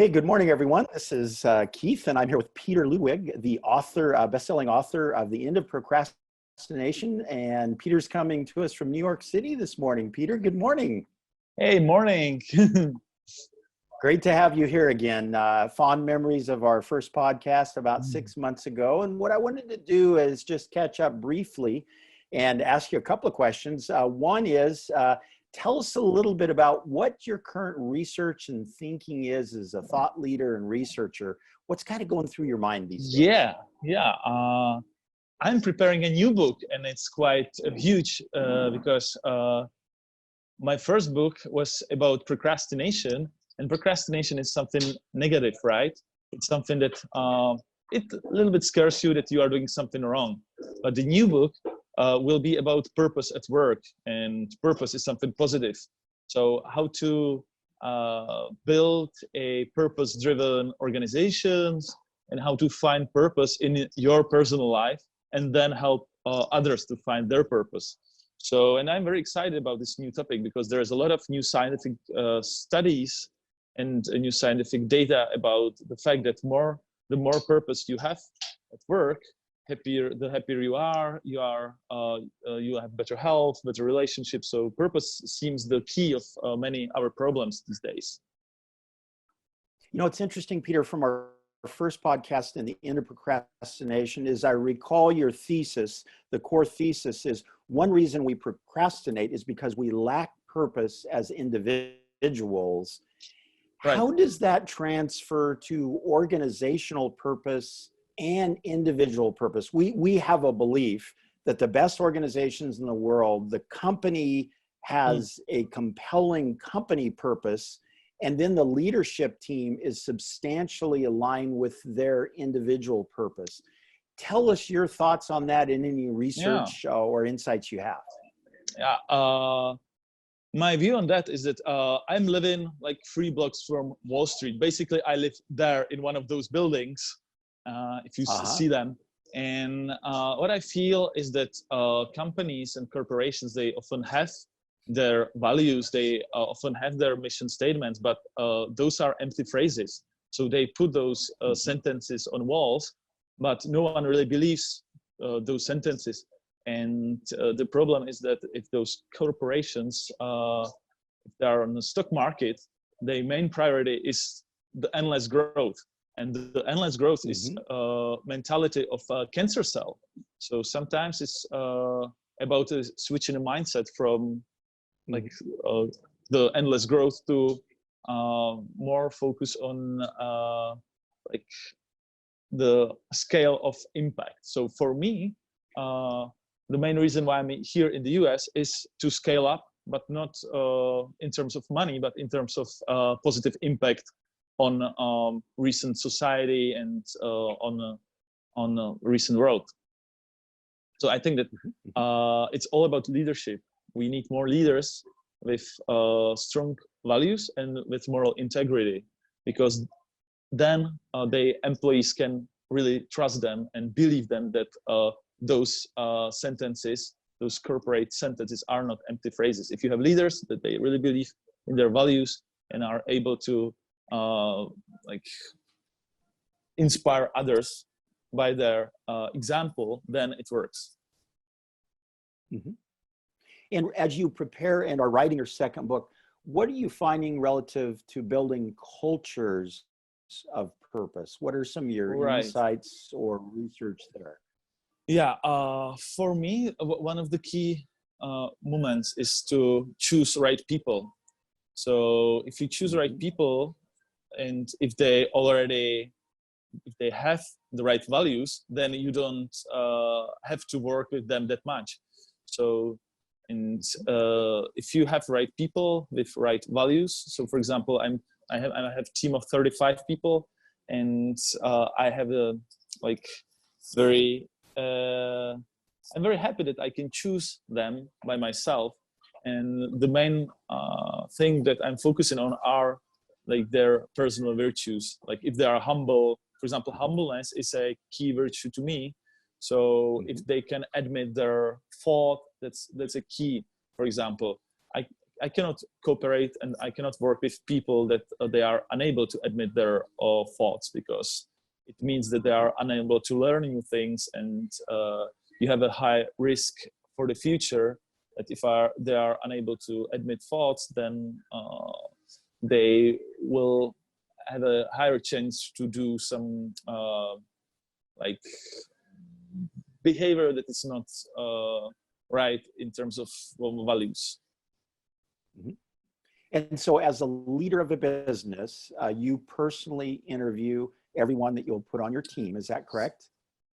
Hey, good morning, everyone. This is Keith, and I'm here with Petr Ludwig, the author, best-selling author of The End of Procrastination. And Peter's coming to us from New York City this morning. Petr, good morning. Hey, morning. Great to have you here again. Fond memories of our first podcast about 6 months ago. And what I wanted to do is just catch up briefly and ask you a couple of questions. One is, tell us a little bit about what your current research and thinking is as a thought leader and researcher. What's kind of going through your mind these days? Yeah. I'm preparing a new book, and it's quite huge because my first book was about procrastination, and procrastination is something negative, right? It's something that it a little bit scares you that you are doing something wrong. But the new book will be about purpose at work, and purpose is something positive. So how to build a purpose-driven organizations, and how to find purpose in your personal life, and then help others to find their purpose. So, and I'm very excited about this new topic because there's a lot of new scientific studies and new scientific data about the fact that the more purpose you have at work, the happier you are, you have better health, better relationships. So purpose seems the key of many our problems these days. You know, it's interesting, Petr, from our first podcast in The End of Procrastination is, I recall your thesis, the core thesis is, one reason we procrastinate is because we lack purpose as individuals. Right. How does that transfer to organizational purpose and individual purpose? We have a belief that the best organizations in the world, the company has a compelling company purpose, and then the leadership team is substantially aligned with their individual purpose. Tell us your thoughts on that and any research or insights you have. My view on that is that I'm living like 3 blocks from Wall Street. Basically, I live there in one of those buildings, if you see them. And what I feel is that companies and corporations, they often have their values, they often have their mission statements, but those are empty phrases. So they put those sentences on walls, but no one really believes those sentences. And the problem is that if those corporations, if they are on the stock market, their main priority is the endless growth. And the endless growth is mentality of a cancer cell. So sometimes it's about switching a mindset from like the endless growth to more focus on like the scale of impact. So for me, the main reason why I'm here in the US is to scale up, but not in terms of money, but in terms of positive impact on recent society and on the recent world. So I think that it's all about leadership. We need more leaders with strong values and with moral integrity, because then the employees can really trust them and believe them that those sentences, those corporate sentences, are not empty phrases. If you have leaders that they really believe in their values and are able to like inspire others by their example, then it works. And as you prepare and are writing your second book, what are you finding relative to building cultures of purpose? What are some of your insights or research there? For me, one of the key moments is to choose right people. So if you choose right people, and if they have the right values, then you don't have to work with them that much. So, and if you have right people with right values, so for example, I have a team of 35 people, and I have a I'm very happy that I can choose them by myself. And the main thing that I'm focusing on are like their personal virtues. Like if they are humble, for example, humbleness is a key virtue to me. So if they can admit their fault, that's a key. For example, I cannot cooperate and I cannot work with people that they are unable to admit their faults, because it means that they are unable to learn new things, and you have a high risk for the future that if they are unable to admit faults, then they will have a higher chance to do some like behavior that is not right in terms of values. Mm-hmm. And so as a leader of a business, you personally interview everyone that you'll put on your team. Is that correct?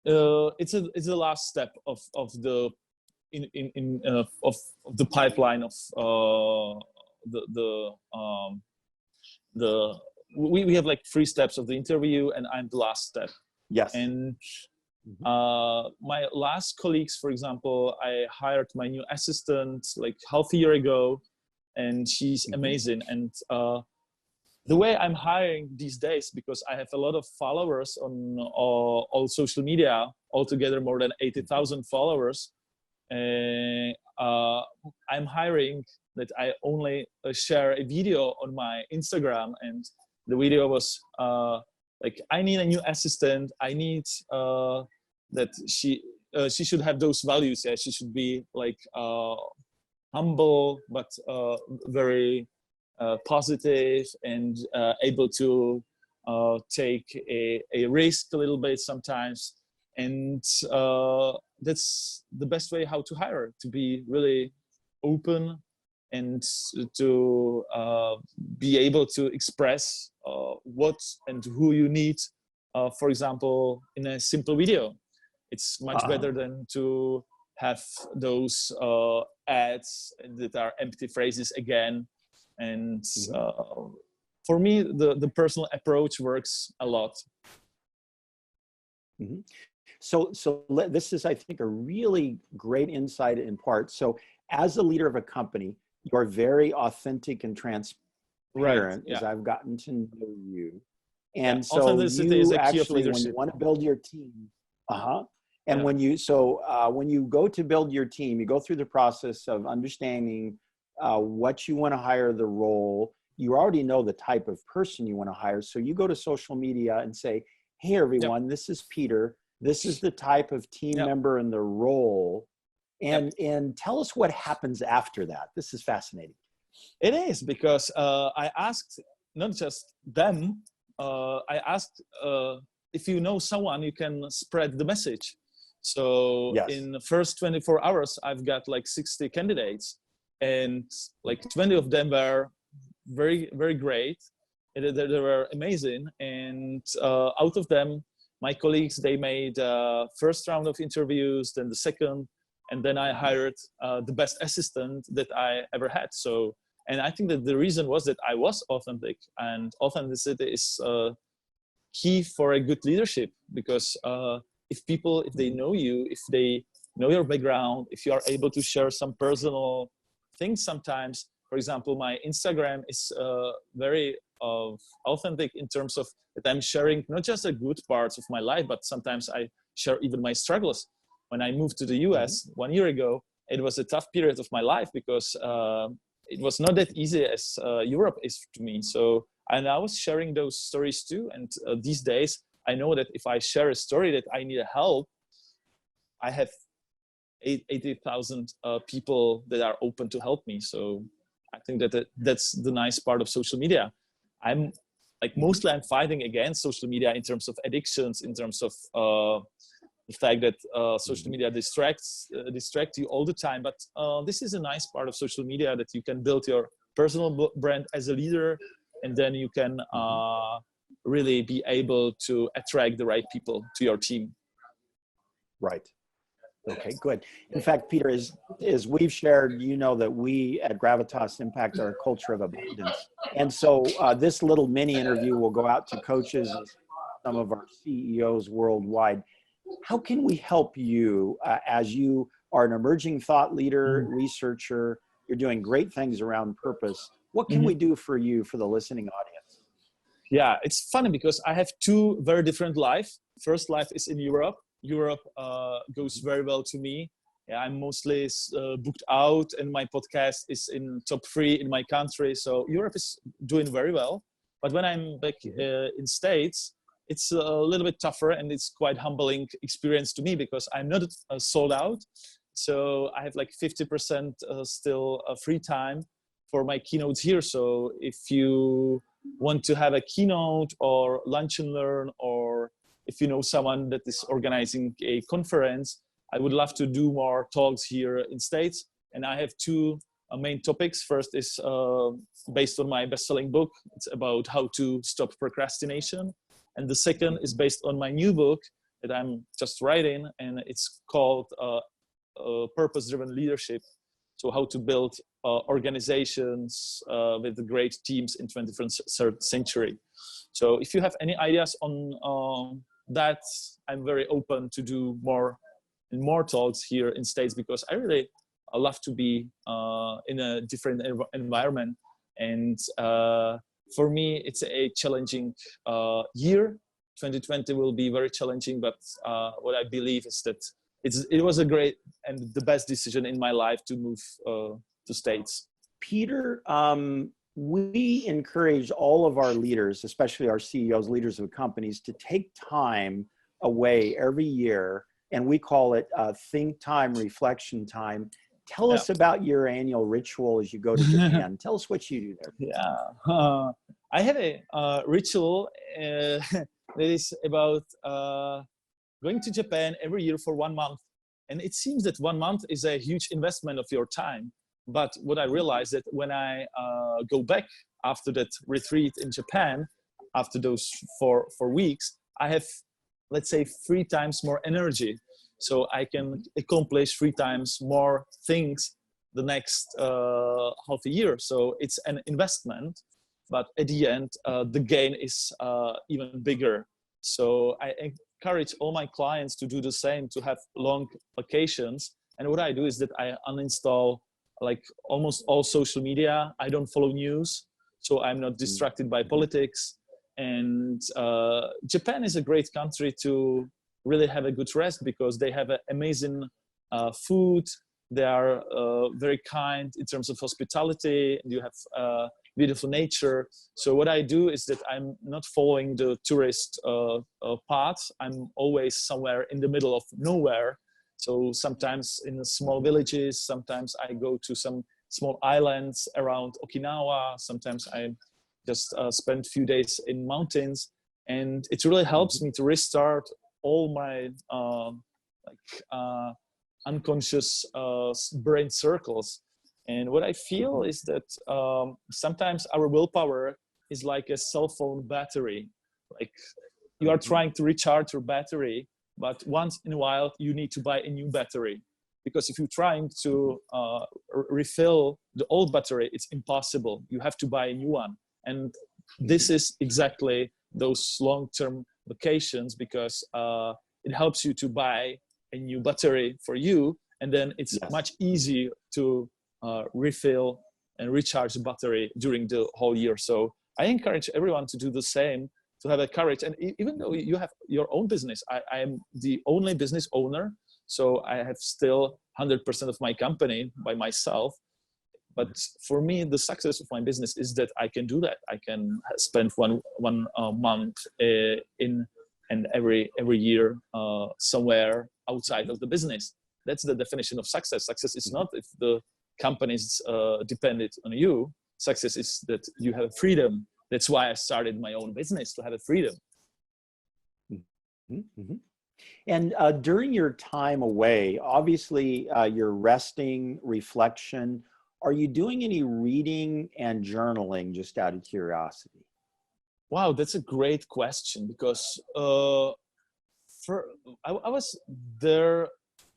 It's the last step of the of the pipeline of we have like 3 steps of the interview, and I'm the last step. Yes. And my last colleagues, for example, I hired my new assistant like half a year ago, and she's amazing. And the way I'm hiring these days, because I have a lot of followers on all social media, altogether more than 80,000 followers, I'm hiring that I only share a video on my Instagram, and the video was like, I need a new assistant. I need that she should have those values. Yeah, she should be like humble, but very positive, and able to take a risk a little bit sometimes. And that's the best way how to hire, to be really open and to be able to express what and who you need. For example, in a simple video, it's much better than to have those ads that are empty phrases again. And for me, the personal approach works a lot. Mm-hmm. So this is, I think, a really great insight in part. So as a leader of a company, you're very authentic and transparent, as I've gotten to know you. And so you actually, when you want to build your team, and when you go to build your team, you go through the process of understanding what you want to hire, the role. You already know the type of person you want to hire. So you go to social media and say, hey, everyone, this is Peter. This is the type of team member and the role. And tell us what happens after that. This is fascinating. It is, because I asked not just them, I asked if you know someone, you can spread the message. So in the first 24 hours, I've got like 60 candidates, and like 20 of them were very, very great. They were amazing. And out of them, my colleagues, they made first round of interviews, then the second, and then I hired the best assistant that I ever had. So, and I think that the reason was that I was authentic, and authenticity is key for a good leadership, because if they know you, if they know your background, if you are able to share some personal things sometimes. For example, my Instagram is very authentic in terms of that I'm sharing not just the good parts of my life, but sometimes I share even my struggles. When I moved to the US 1 year ago, it was a tough period of my life, because it was not that easy as Europe is to me. So, and I was sharing those stories too. And these days, I know that if I share a story that I need help, I have 80,000 people that are open to help me. So I think that that's the nice part of social media. I'm like, mostly I'm fighting against social media in terms of addictions, in terms of the fact that social media distracts you all the time. But this is a nice part of social media, that you can build your personal brand as a leader, and then you can really be able to attract the right people to your team. Right. Okay, good. In fact, Peter, as we've shared, you know that we at Gravitas impact our culture of abundance. And so this little mini interview will go out to coaches and some of our CEOs worldwide. How can we help you as you are an emerging thought leader, researcher, you're doing great things around purpose. What can we do for you, for the listening audience? Yeah, it's funny because I have 2 very different lives. First life is in Europe. Europe goes very well to me. Yeah, I'm mostly booked out, and my podcast is in top 3 in my country. So Europe is doing very well. But when I'm back in States, it's a little bit tougher, and it's quite humbling experience to me because I'm not sold out. So I have like 50% still free time for my keynotes here. So if you want to have a keynote or lunch and learn, or if you know someone that is organizing a conference, I would love to do more talks here in States. And I have 2 main topics. First is based on my best-selling book. It's about how to stop procrastination. And the second is based on my new book that I'm just writing, and it's called Purpose-Driven Leadership. So how to build organizations with great teams in 21st century. So if you have any ideas on that, I'm very open to do more talks here in States, because I really love to be in a different environment. And for me, it's a challenging year. 2020 will be very challenging, but what I believe is that it was a great and the best decision in my life to move to States. Peter, we encourage all of our leaders, especially our CEOs, leaders of companies, to take time away every year, and we call it think time, reflection time. Tell us about your annual ritual as you go to Japan. Tell us what you do there. Yeah, I have a ritual that is about going to Japan every year for 1 month. And it seems that 1 month is a huge investment of your time. But what I realized that when I go back after that retreat in Japan, after those four weeks, I have, let's say, 3 times more energy. So I can accomplish 3 times more things the next half a year. So it's an investment, but at the end, the gain is even bigger. So I encourage all my clients to do the same, to have long vacations. And what I do is that I uninstall like almost all social media. I don't follow news, so I'm not distracted by politics. And Japan is a great country to really have a good rest, because they have amazing food. They are very kind in terms of hospitality. You have beautiful nature. So what I do is that I'm not following the tourist path. I'm always somewhere in the middle of nowhere. So sometimes in small villages, sometimes I go to some small islands around Okinawa. Sometimes I just spend a few days in mountains, and it really helps me to restart all my unconscious brain circles. And what I feel is that sometimes our willpower is like a cell phone battery. Like you are trying to recharge your battery, but once in a while you need to buy a new battery. Because if you're trying to refill the old battery, it's impossible. You have to buy a new one. And this is exactly those long-term vacations, because it helps you to buy a new battery for you, and then it's much easier to refill and recharge the battery during the whole year. So I encourage everyone to do the same, to have a courage. And even though you have your own business, I am the only business owner, so I have still 100% of my company by myself. But for me, the success of my business is that I can do that. I can spend one month in and every year somewhere outside of the business. That's the definition of success. Success is not if the company is dependent on you. Success is that you have freedom. That's why I started my own business, to have a freedom. Mm-hmm. And during your time away, obviously you're resting, reflection. Are you doing any reading and journaling, just out of curiosity? Wow, that's a great question, because I was there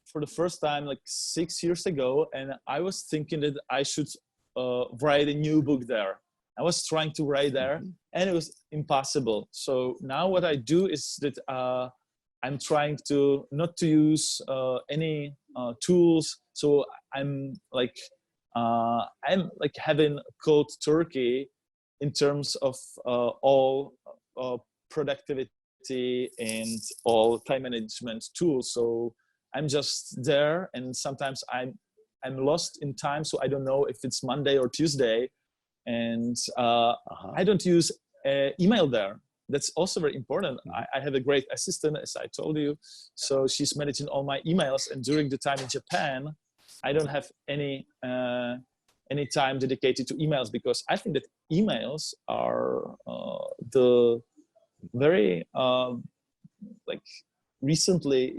for the first time like 6 years ago, and I was thinking that I should write a new book there. I was trying to write there, and it was impossible. So now what I do is that I'm trying to not to use any tools. So I'm like having cold turkey in terms of all productivity and all time management tools. So I'm just there, and sometimes I'm lost in time, so I don't know if it's Monday or Tuesday, and I don't use email there. That's also very important. I have a great assistant, as I told you, so she's managing all my emails. And during the time in Japan, I don't have any time dedicated to emails, because I think that emails are the very like recently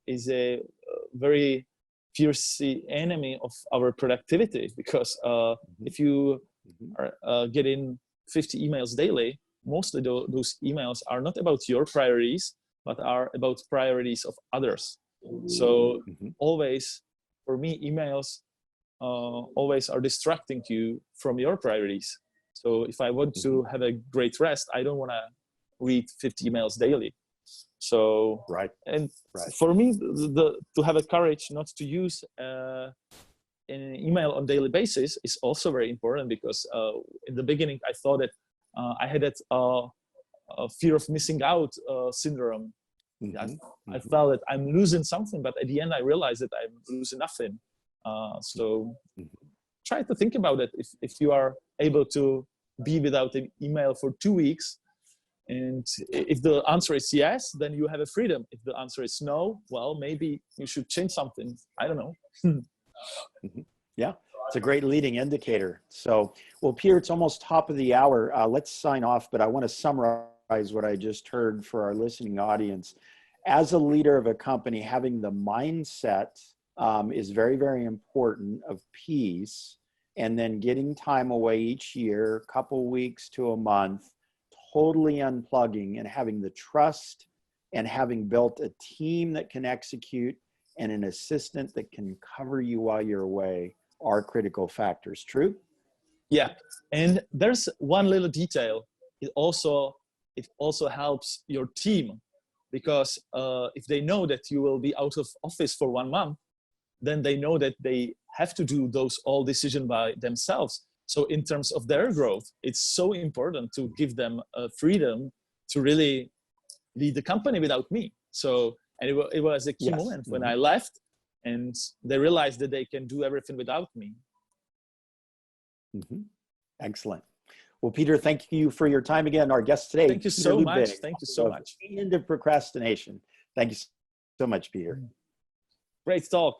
is a very fierce enemy of our productivity, because if you are getting 50 emails daily, mostly those emails are not about your priorities, but are about priorities of others. So always, for me, emails always are distracting you from your priorities. So if I want to have a great rest, I don't want to read 50 emails daily. So for me, to have a courage not to use an email on daily basis is also very important, because in the beginning I thought that I had that fear of missing out syndrome. I felt that I'm losing something, but at the end I realized that I'm losing nothing. So try to think about it. If you are able to be without an email for 2 weeks, and if the answer is yes, then you have a freedom. If the answer is no, well, maybe you should change something. I don't know. Yeah, it's a great leading indicator. So, well, Peter, it's almost top of the hour. Let's sign off, but I want to summarize what I just heard for our listening audience. As a leader of a company, having the mindset is very, very important of peace, and then getting time away each year, a couple weeks to a month, totally unplugging and having the trust and having built a team that can execute and an assistant that can cover you while you're away are critical factors. True? Yeah. And there's one little detail. It also helps your team, because if they know that you will be out of office for 1 month, then they know that they have to do all decisions by themselves. So in terms of their growth, it's so important to give them freedom to really lead the company without me. So, and it was a key moment when I left, and they realized that they can do everything without me. Excellent. Well, Peter, thank you for your time again. Our guest today. Thank you so much. Thank you so much. End of Procrastination. Thank you so much, Peter. Great talk.